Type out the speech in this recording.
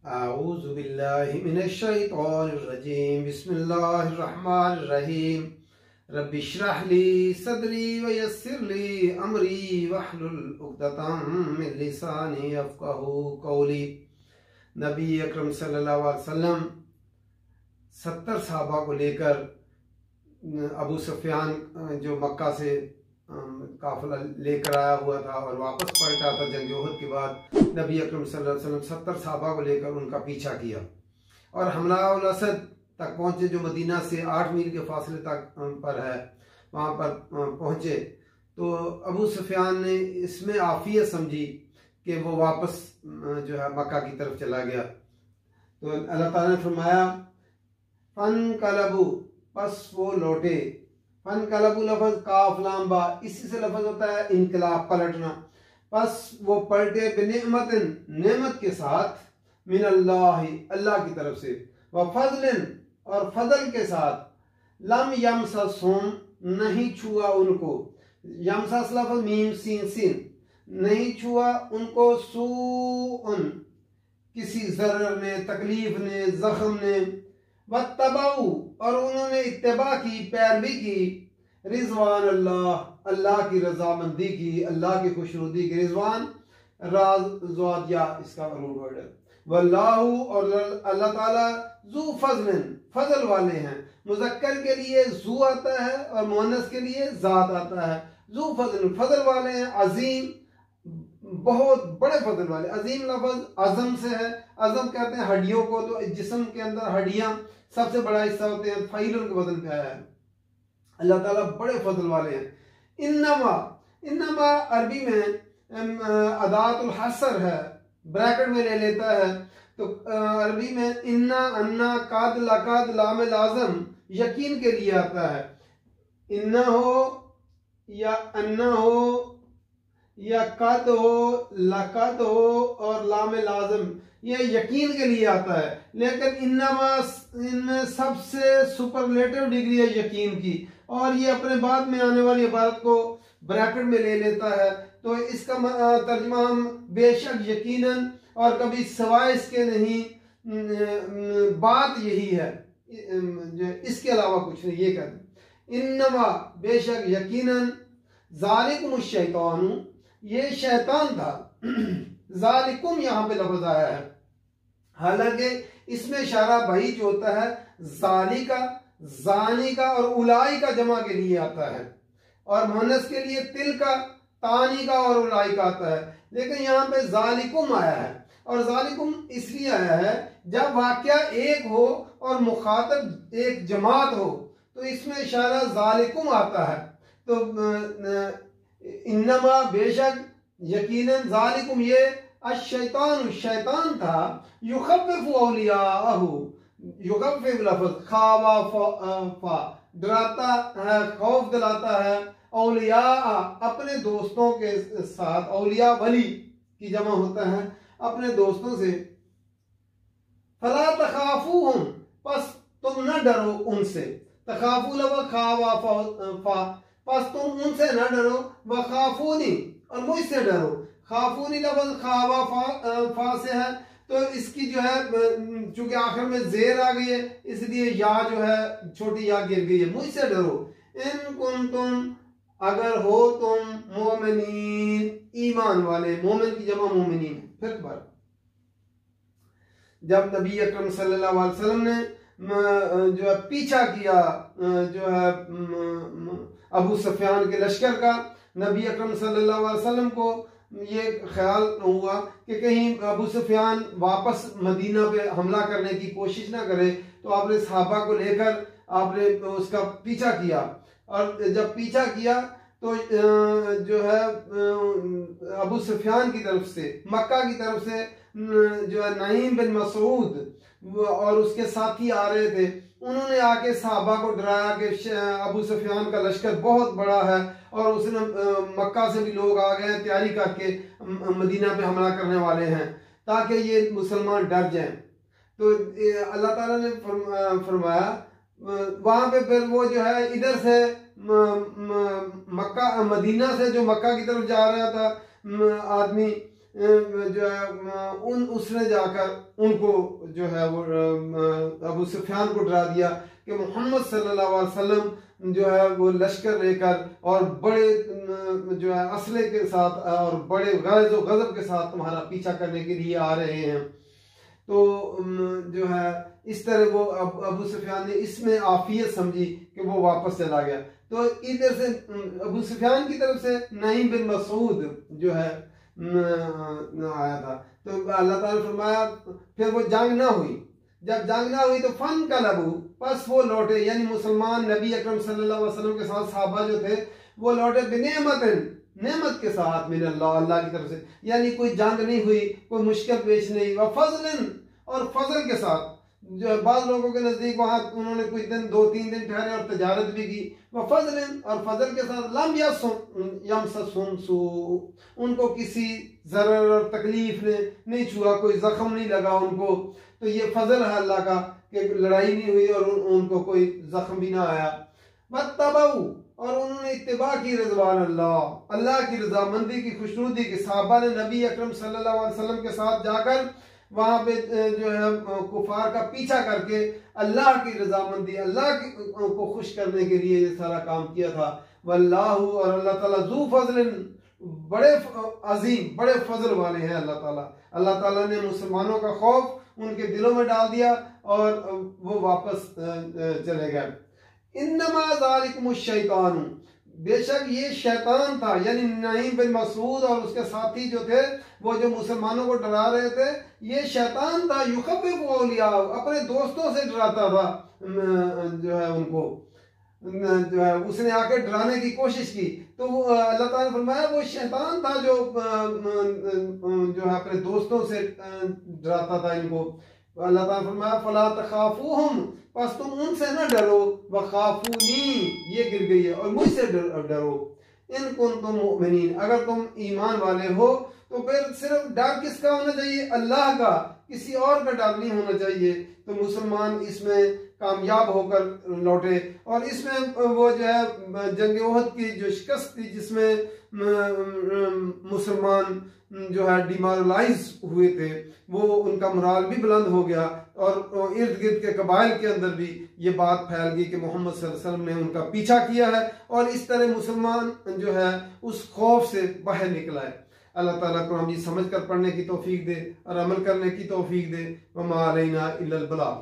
अऊज़ु बिल्लाहि मिनश शैतानिर रजीम बिस्मिल्लाहिर्रहमानिर्रहीम रब्बि इश्रह ली सदरी व यस्सिर ली अमरी वहलुल उक़दतम मिन लिसानी यफ़क़हू क़ौली। नबी अकरम सल्लल्लाहु अलैहि वसल्लम 70 सहाबा को लेकर अबू सुफियान जो मक्का से काफिला लेकर आया हुआ था और वापस पलटा था जंग उहद के बाद, नबी अकरम सल्लल्लाहु अलैहि वसल्लम 70 सहाबा को लेकर उनका पीछा किया और हमला उल असद तक पहुंचे, जो मदीना से 8 मील के फासले तक पर है। वहां पर पहुंचे तो अबू सुफियान ने इसमें आफियत समझी कि वो वापस जो है मक्का की तरफ चला गया। तो अल्लाह ताला ने फरमाया फन कलबू, बस वो लौटे। फन कलबू लफज काफ लाम बा, इसी से लफज होता है इनकलाब, पलटना। बस वो पलटे बिनिअमतिन, नेमत के साथ, मिन अल्लाह, अल्लाह की तरफ से, व फजलिन, और फजल के साथ, लम यमससहुम, नहीं छुआ उनको, यमसस लफज मीम सीन सीन, नहीं छुआ उनको, सूअन, किसी जरर ने, तकलीफ ने, जख्म ने, वत्तबाऊ, और उन्होंने इत्तिबा की, पैरवी की, रिजवान अल्लाह, अल्लाह की रजामंदी की, अल्लाह की खुशनुदी की। रिजवान राज ज़वादिया इसका रूट वर्ड है। वल्लाहु, और अल्लाह ताला जू फजलिन, फजल वाले हैं। मुज़क्कर के लिए जू आता है और मुअन्नस के लिए जात आता है। जू फजल, फजल वाले हैं। अजीम, बहुत बड़े फजल वाले। अजीम लफज अजम से है, अजम कहते हैं हड्डियों को, तो जिस्म के अंदर हड्डियां सबसे बड़ा हिस्सा होते हैं, फैलुल के बदल पे आया है। अल्लाह ताला बड़े फजल वाले हैं। इन्नमा, इन्नमा अरबी में अदातुल हसर है, ब्रैकेट में ले लेता है। तो अरबी में इन्ना, अन्ना, काद, लकाद, लाम लाजम यकीन के लिए आता है। इन्ना हो या अन्ना हो या कद हो, लकद हो और लाम लाजम, ये यकीन के लिए आता है। लेकिन इन्नमा, इनमें सबसे सुपरलेटिव डिग्री है यकीन की, और ये अपने बाद में आने वाली इबारत को ब्रैकेट में ले लेता है। तो इसका तर्जुमा हम बेशक, यकीनन, और कभी सिवाय इसके नहीं, बात यही है, इसके अलावा कुछ नहीं, ये कहते इन्नमा, बेशक, यकीनन, ज़ालिकुम शैतानु, ये शैतान था। ज़ालिकुम यहाँ पे लफ्ज आया है, हालांकि इसमें इशारा भाई जो होता है ज़ाली का, ज़ानी का और उलाई का जमा के लिए आता है, और मुअन्नस के लिए तिल का, तानी का और उलाई का आता है। लेकिन यहाँ पे ज़ालिकुम आया है, और ज़ालिकुम इसलिए आया है जब वाक़या एक हो और मुखातब एक जमात हो, तो इसमें इशारा ज़ालिकुम आता है। तो इन्नमा, बेशक, यकीनन, ज़ालिकुम, ये अश-शैतान, शैतान था, युखव्विफु औलियाअहु, युखव्विफ लफ्ज़ खावा फा, डराता है, खौफ दिलाता है, औलिया, अपने दोस्तों के साथ। औलिया वली की जमा होता है, अपने दोस्तों से। फला तखाफूहुम, बस तुम न डरो उनसे। तखाफू लफ्ज़ खावा फा, बस तुम उनसे न डरो। वखाफूनी, और मुझसे डरो। खाफूनी लफ्ज़ खावा फा से है, तो इसकी जो है चूंकि आखिर में जेर आ गई है, इसलिए या जो है छोटी या गिर गई है। मुझसे डरो। इन कुंतुम, अगर हो तुम, मोमिनीन, ईमान वाले। मोमिन की जमा मोमिनीन। फिर बार जब नबी अकरम सल्लल्लाहु अलैहि वसल्लम ने जो है पीछा किया जो है अबू सुफियान के लश्कर का, नबी अकरम सल्लल्लाहु अलैहि वसल्लम को ये ख्याल हुआ कि कहीं अबू सुफियान वापस मदीना पे हमला करने की कोशिश ना करे, तो आपने सहाबा को लेकर आपने उसका पीछा किया। और जब पीछा किया तो जो है अबू सुफियान की तरफ से, मक्का की तरफ से जो है नईम बिन मसूद और उसके साथी आ रहे थे। उन्होंने आके सहाबा को डराया कि अबू सुफियान का लश्कर बहुत बड़ा है और उसने मक्का से भी लोग आ गए तैयारी करके मदीना पे हमला करने वाले हैं, ताकि ये मुसलमान डर जाएं। तो अल्लाह ताला ने फरमाया वहां पे फिर वो जो है इधर से मक्का, मदीना से जो मक्का की तरफ जा रहा था आदमी, जो है उसने जाकर उनको जो है वो अबू सुफियान को डरा दिया कि मोहम्मद सल्लल्लाहु अलैहि वसल्लम जो है वो लश्कर लेकर और बड़े जो है असले के साथ और बड़े गैज़ व गज़ब के साथ तुम्हारा पीछा करने के लिए आ रहे हैं। तो जो है इस तरह वो अबू सुफियान ने इसमें आफियत समझी कि वो वापस चला गया। तो इधर से अबू सुफियान की तरफ से नईम बिन मसूद जो है आया था। तो अल्लाह ताला ने फरमाया फिर वो जंग ना हुई। जब जंग ना हुई तो फन कलबू, बस वो लौटे, यानी मुसलमान नबी अकरम सल्लल्लाहु अलैहि वसल्लम के साथ सहाबा जो थे वो लौटे बिनेमतिन, नेमत के साथ मिन अल्लाह, अल्लाह की तरफ से, यानी कोई जंग नहीं हुई, कोई मुश्किल पेश नहीं, व फजलन, और फजल के साथ। जो बाद लोगों के नजदीक वहां उन्होंने कुछ दिन 2-3 दिन ठहरे और तजारत भी की। वह फजलन, और फजल के साथ, लम यमससहुम सू, उनको किसी जरर और तकलीफ ने नहीं छुआ, कोई जख्म नहीं लगा उनको। तो ये फजल है अल्लाह का कि लड़ाई नहीं हुई और उनको कोई जख्म भी ना आया। वत्तबऊ, और उन्होंने इत्तिबा की रिज़वान अल्लाह, अल्लाह की रजामंदी की, खुशनुदी की। साहबा ने नबी अकरम सल्लल्लाहु अलैहि वसल्लम के साथ जाकर वहां पे जो है कुफार का पीछा करके अल्लाह की रजामंदी, अल्लाह को खुश करने के लिए ये सारा काम किया था। वल्लाहु, और अल्लाह ताला ज़ू फज़लिन, बड़े अजीम, बड़े फजल वाले हैं अल्लाह ताला। अल्लाह ताला ने मुसलमानों का खौफ उनके दिलों में डाल दिया और वो वापस चले गए। इन्नमा ज़ालिकुमुश शैतान, बेशक ये शैतान था, यानी नईम बिन मसूद और उसके साथी जो थे वो जो मुसलमानों को डरा रहे थे, ये शैतान था। युखव्विफु औलियाहु, अपने दोस्तों से डराता था जो है उनको, जो है उसने आके डराने की कोशिश की। तो वो अल्लाह ताला ने फरमाया वो शैतान था जो है अपने दोस्तों से डराता था इनको। अल्लाह ताला ने फरमाया फला तखाफूहुम, बस तुम उनसे न डरो, वखाफूनी, ये गिर गई है, और मुझसे डरो। इन कुंतुम मुमिनीन, अगर तुम ईमान वाले हो तो फिर सिर्फ डर किसका होना चाहिए? अल्लाह का, किसी और का डर नहीं होना चाहिए। तो मुसलमान इसमें कामयाब होकर लौटे और इसमें वो जो है जंग ओहद की जो शिकस्त थी जिसमें मुसलमान जो है डिमोरलाइज हुए थे, वो उनका मोराल भी बुलंद हो गया और इर्द गिर्द के कबाइल के अंदर भी ये बात फैल गई कि मोहम्मद सल्लल्लाहु अलैहि वसल्लम ने उनका पीछा किया है। और इस तरह मुसलमान जो है उस खौफ से बाहर निकला है। अल्लाह ताला को हम ये समझ कर पढ़ने की तौफीक दे और अमल करने की तौफीक दे। वमा अलैना इल्लल बलाग।